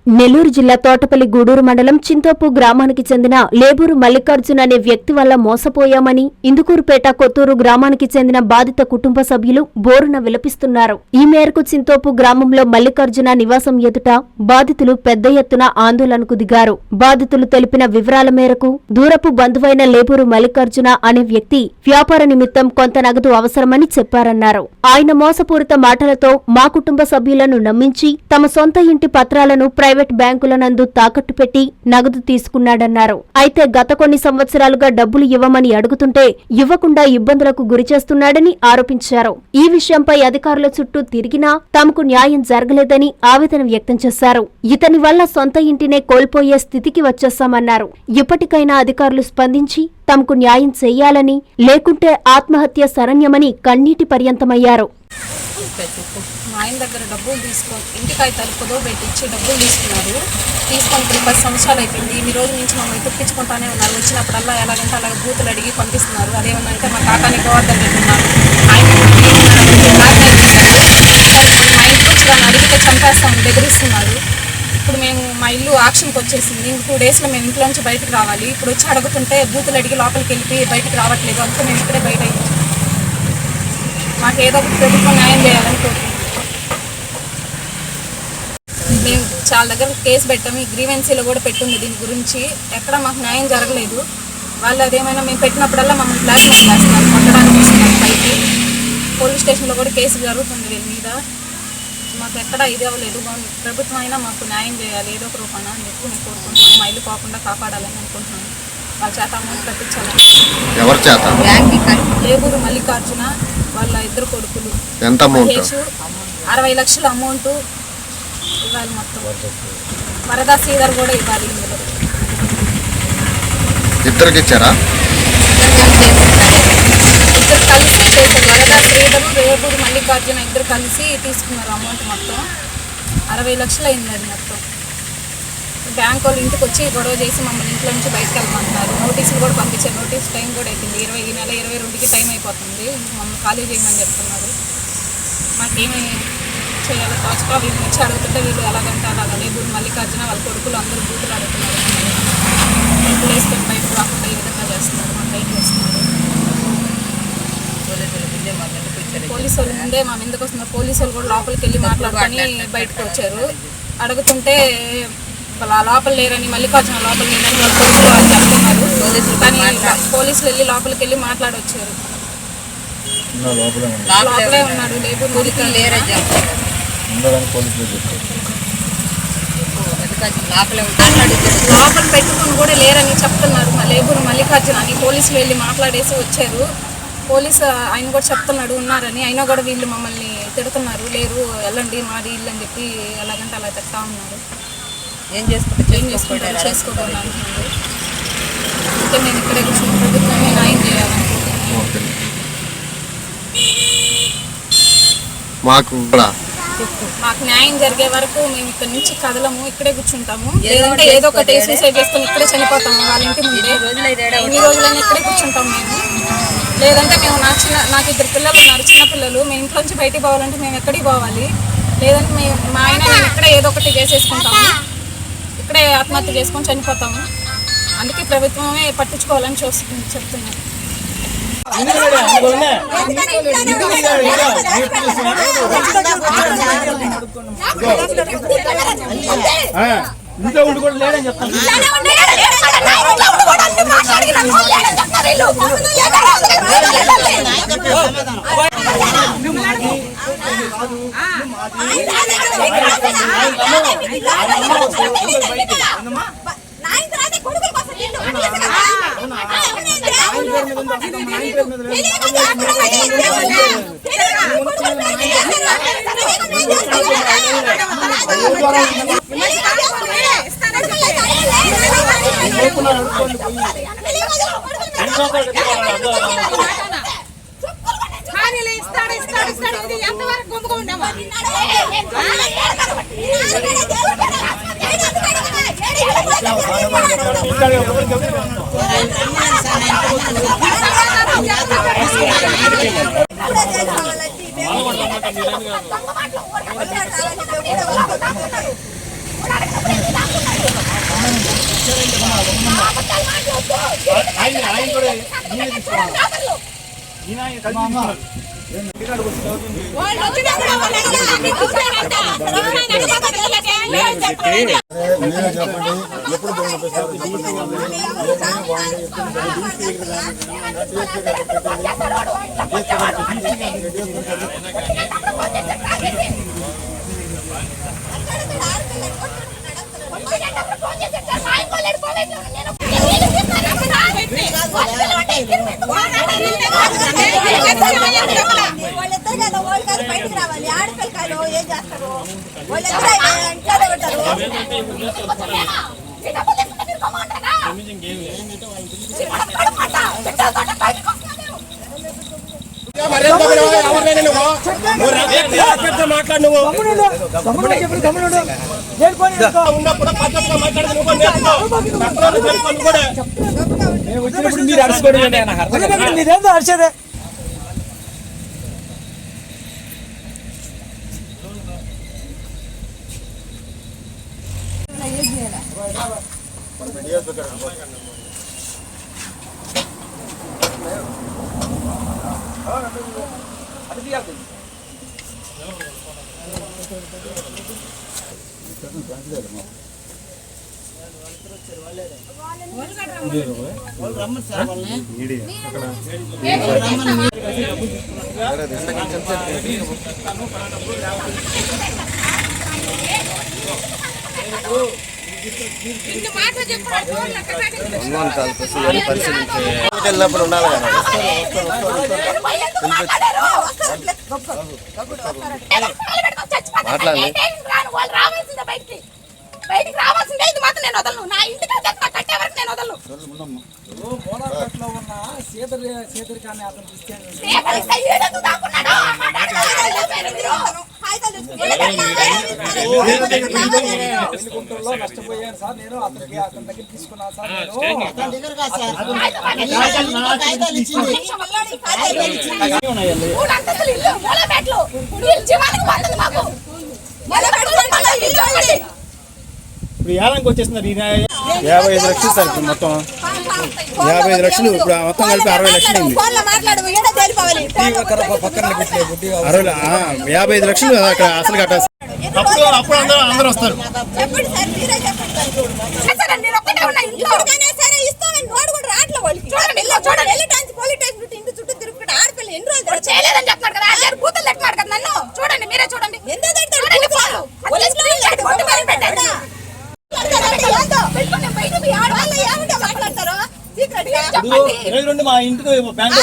నెల్లూరు జిల్లా తోటపల్లి గూడూరు మండలం చింతోపు గ్రామానికి చెందిన లేబూరు మల్లికార్జున్ అనే వ్యక్తి వల్ల మోసపోయామని ఇందుకూరుపేట కొత్తూరు గ్రామానికి చెందిన బాధిత కుటుంబ సభ్యులు బోరున విలపిస్తున్నారు. ఈ మేరకు చింతోపు గ్రామంలో మల్లికార్జున నివాసం ఎదుట బాధితులు పెద్ద ఎత్తున ఆందోళనకు దిగారు. బాధితులు తెలిపిన వివరాల మేరకు దూరపు బంధువైన లేబూరు మల్లికార్జున అనే వ్యక్తి వ్యాపార నిమిత్తం కొంత నగదు అవసరమని చెప్పారన్నారు. ఆయన మోసపూరిత మాటలతో మా కుటుంబ సభ్యులను నమ్మించి తమ సొంత ఇంటి పత్రాలను ప్రైవేట్ బ్యాంకుల నందు తాకట్టు పెట్టి నగదు తీసుకున్నాడన్నారు. అయితే గత కొన్ని సంవత్సరాలుగా డబ్బులు ఇవ్వమని అడుగుతుంటే ఇవ్వకుండా ఇబ్బందులకు గురిచేస్తున్నాడని ఆరోపించారు. ఈ విషయంపై అధికారుల చుట్టూ తిరిగినా తమకు న్యాయం జరగలేదని ఆవేదన వ్యక్తం చేశారు. ఇతని వల్ల సొంత ఇంటినే కోల్పోయే స్థితికి వచ్చేశామన్నారు. ఇప్పటికైనా అధికారులు స్పందించి తమకు న్యాయం చెయ్యాలని, లేకుంటే ఆత్మహత్య శరణ్యమని కన్నీటి పర్యంతమయ్యారు. మా ఆయన దగ్గర డబ్బులు తీసుకొని ఇంటికాయ తలుపుదో పెట్టించి డబ్బులు తీసుకున్నారు. తీసుకొని 10 సంవత్సరాలు అయిపోయింది. ఈ రోజు నుంచి మమ్మల్ని తెప్పించుకుంటానే ఉన్నారు. వచ్చినప్పుడల్లా ఎలాగంటే అలాగ బూతులు అడిగి పంపిస్తున్నారు. అదేమన్నంటే మా కాకాని గోవర్ధన్ రెడ్డి ఉన్నారు, ఆయన మా ఇంటికి వచ్చి దాన్ని అడిగితే చంపేస్తామని బెదిరిస్తున్నారు. ఇప్పుడు మేము మా ఇల్లు ఆక్షన్కి వచ్చేసింది. 2 డేస్లో మేము ఇంట్లో నుంచి బయటకు రావాలి. ఇప్పుడు వచ్చి అడుగుతుంటే బూతులు అడిగి లోపలికి వెళ్ళి బయటకు రావట్లేదు. అందుకే మేము ఇక్కడే బయట మాకు ఏదో ఒకటి ప్రభుత్వం న్యాయం చేయాలని కోరుకుంటున్నాం. మేము చాలా దగ్గర కేసు పెట్టాము. ఈ గ్రీవెన్సీలో కూడా పెట్టింది దీని గురించి. ఎక్కడ మాకు న్యాయం జరగలేదు. వాళ్ళు అదేమైనా మేము పెట్టినప్పుడల్లా మమ్మల్ని బ్లాక్మెయిల్ చేస్తున్నారు, కొట్టడానికి వస్తున్నారు పైకి. పోలీస్ స్టేషన్లో కూడా కేసు జరుగుతుంది వీళ్ళ మీద. మాకు ఎక్కడ ఇది అవ్వలేదు. ప్రభుత్వం అయినా మాకు న్యాయం చేయాలి ఏదో ఒక రూపాన అని చెప్పి మేము కోరుకుంటున్నాం. మా ఇల్లు పోకుండా కాపాడాలని అనుకుంటున్నాను. వాళ్ళ చేత అమౌంట్ కట్టించాలని. ఎవరి చేత? లేబూరు మల్లికార్జున వాళ్ళ 2 కొడుకులు. ఎంత అమౌంట్? 60 లక్షల అమౌంట్ ఇవ్వాలి. మొత్తం వరదా శ్రీధర్ కూడా ఇవ్వాలి. ఇందులో ఇద్దరికి ఇచ్చారా? ఇద్దరు కలిసి చేశారు. వరదా శ్రీధర్, లేబూరు మల్లికార్జున ఇద్దరు కలిసి తీసుకున్నారు అమౌంట్. మొత్తం 60 లక్షలు అయింది. అది మొత్తం బ్యాంక్ వాళ్ళు ఇంటికి వచ్చి గొడవ చేసి మమ్మల్ని ఇంట్లో నుంచి బయటకు వెళ్ళమంటున్నారు. నోటీసులు కూడా పంపించారు. నోటీస్ టైం కూడా అయిపోయింది. ఈ నెల 22కి టైం అయిపోతుంది. మమ్మల్ని ఖాళీ చేయమని చెప్తున్నారు. మాకేమీ చేయాలి తోచక వీళ్ళు వచ్చి అడుగుతుంటే వీళ్ళు ఎలాగంటే అలాగా లేబూరు మల్లికార్జున వాళ్ళ కొడుకులు అందరూ బూతులు అడుగుతున్నారు. ఇంట్లో వేసుకొని బయటకు రాకుండా ఈ విధంగా చేస్తున్నారు. మాకు బయటకు వస్తున్నారు. పోలీసు వాళ్ళు ముందే మా మీదకి వస్తున్నారు. పోలీసు వాళ్ళు కూడా లోపలికి వెళ్ళి మాట్లాడుకొని బయటకు వచ్చారు. అడుగుతుంటే లోపల లేరని, మల్లికార్జున లోపల లేరని వాళ్ళ కొడుకులు వాళ్ళు చెప్తున్నారు. కానీ పోలీసులు వెళ్ళి లోపలికి వెళ్ళి మాట్లాడొచ్చారు. లోపలే ఉన్నాడు లేబూరు మల్లికార్జున. లోపల పెట్టుకుని కూడా లేరని చెప్తున్నారు. లేబూరు మల్లికార్జున అని పోలీసులు వెళ్ళి మాట్లాడేసి వచ్చారు. పోలీసు ఆయన కూడా చెప్తున్నాడు ఉన్నారని. అయినా కూడా వీళ్ళు మమ్మల్ని తిడుతున్నారు. లేరు వెళ్ళండి మాది ఇల్లు అని చెప్పి ఎలాగంటే అలా తిడతా ఉన్నారు. ఏం చేసుకుంటారు చేసుకోకూడదు అంటున్నారు. అందుకే మేము ఇక్కడే కూర్చున్న ప్రభుత్వాన్ని న్యాయం చేయాలనుకుంటున్నాం. మాకు న్యాయం జరిగే వరకు మేము ఇక్కడ నుంచి కదలము, ఇక్కడే కూర్చుంటాము. లేదంటే ఏదో ఒకటి సూసైడ్ చేసుకుని ఇక్కడే చనిపోతాము. వాళ్ళ ఇంటి ముందే ఎన్ని రోజులైనా ఇక్కడే కూర్చుంటాము మేము. లేదంటే మేము నాకు 2 పిల్లలు ఉన్నారు, చిన్న పిల్లలు. మేము ఇంట్లో నుంచి బయటికి పోవాలంటే మేము ఎక్కడికి పోవాలి? లేదంటే మా ఆయన నేను ఇక్కడే ఏదో ఒకటి చేసేసుకుంటాము. ఇక్కడే ఆత్మహత్య చేసుకొని చనిపోతాము. అందుకే ప్రభుత్వమే పట్టించుకోవాలని చెప్తున్నాను. ఇంట్లో ఉండి కూడా లేడని చెప్తాను. Kita ఆయన కూడా ఈయన తీసుకోవాలి. ఈయన కలిసి తీసుకున్నారు. బయటకు రావాలి. ఆడపిల్లకాయలు ఏం చేస్తారు? వాళ్ళిద్దరు ఉంటారు. మాట్లాడు నువ్వు ఉన్నప్పుడు పద్ధతిగా మాట్లాడదు. నువ్వు మీరు అరుచుకోవడం మీరేందో అరిచేదే. వెళ్ళినప్పుడు ఉండాలి కదా. మాట్లాడాలి. బయటికి రావాల్సిందే. ఇది మాత్రం నేను వదలను. నా ఇంటికి కట్టే వరకు నేను వదలను. నష్టపోయాను సార్. నేను అతనికి అతని దగ్గర తీసుకున్నాను సార్. ఇప్పుడు ఏళ్ళకి వచ్చేస్తున్నారు. 55 లక్షలు సార్. ఇప్పుడు మొత్తం 55 లక్షలు. ఇప్పుడు మొత్తం కలిపి 60 లక్షలు అయింది. 55 లక్షలు అక్కడ అసలు కట్టాలి. అప్పుడు అందరూ వస్తారు. చేయలేదని చెప్తున్నాడు కదా. బూతులు లెక్కమాడు కదా నన్ను. చూడండి, మీరే చూడండి. మా ఇంటికి బ్యాంక్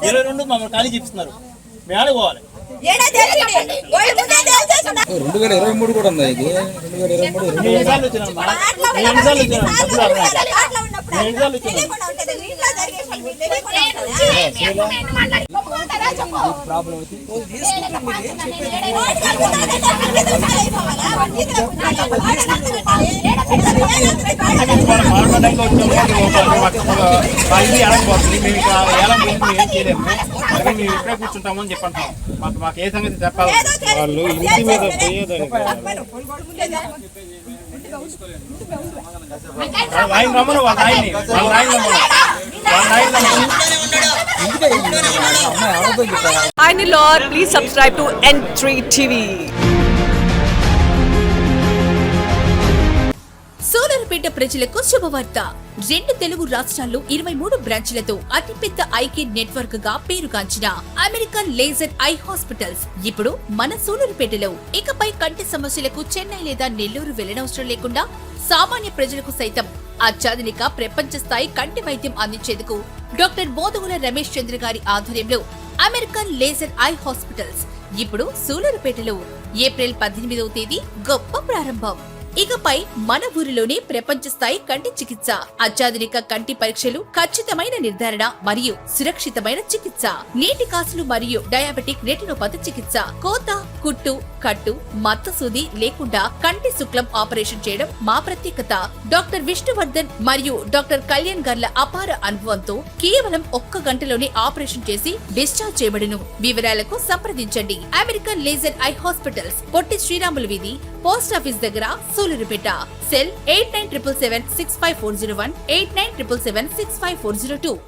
22 మమ్మల్ని ఖాళీ చూపిస్తున్నారు. మేము ఆడుకోవాలి. 2023 కూడా ఉందా ఇది? 2023 ఎన్నిసార్లు వచ్చినామ్మా? ఎన్నిసార్లు వచ్చినా ప్రాబ్లం ఇది ఎడకపోతుంది. మేము ఇక ఏలం పోతుంది, ఏం చేయలేము. అలాగే మేము ఇక్కడే కూర్చుంటామని చెప్పంటాం. మాకు ఏ సంగతి చెప్పాలి. వాళ్ళు ఇంటి మీద పోయేదానికి ఆయన రమ్మను. వాళ్ళ ఆయన్ని Hi Lord, please subscribe to N3 TV. సోలర్పేట ప్రజలకు శుభవార్త. 2 తెలుగు రాష్ట్రాల్లో 23 బ్రాంచ్లతో అతిపెద్ద ఐకేర్ నెట్వర్క్ గా పేరుగాంచిన అమెరికన్ లేజర్ ఐ హాస్పిటల్స్ ఇప్పుడు మన సోలర్పేటలో. ఇకపై కంటి సమస్యలకు చెన్నై లేదా నెల్లూరు వెళ్లనవసరం లేకుండా సామాన్య ప్రజలకు సైతం అత్యాధునిక ప్రపంచ స్థాయి కంటి వైద్యం అందించేందుకు డాక్టర్ బోధగుల రమేష్ చంద్ర గారి ఆధ్వర్యంలో అమెరికన్ లేజర్ ఐ హాస్పిటల్స్ ఇప్పుడు సూలూరుపేటలో. ఏప్రిల్ 18వ తేదీ గొప్ప ప్రారంభం. ఇకపై మన ఊరిలోనే ప్రపంచ స్థాయి కంటి చికిత్స, అత్యాధునిక కంటి పరీక్షలు, ఖచ్చితమైన నిర్ధారణ మరియు సురక్షితమైన చికిత్స, నీటి కాసులు మరియు డయాబెటిక్ రెటినోపతి చికిత్స, కోత, కుట్టు, కట్టు, మత్తు సూది లేకుండా కంటి శుక్లం ఆపరేషన్ చేయడం మా ప్రత్యేకత. డాక్టర్ విష్ణువర్ధన్ మరియు డాక్టర్ కళ్యాణ్ గార్ల అపార అనుభవంతో కేవలం 1 గంటలోనే ఆపరేషన్ చేసి డిశ్చార్జ్ చేయబడును. వివరాలకు సంప్రదించండి. American laser eye hospitals, Potti Sriramulu వీధి, పోస్ట్ ఆఫీస్ దగ్గర, సూలూరుపేట. సెల్ 8977765401, 8977765402.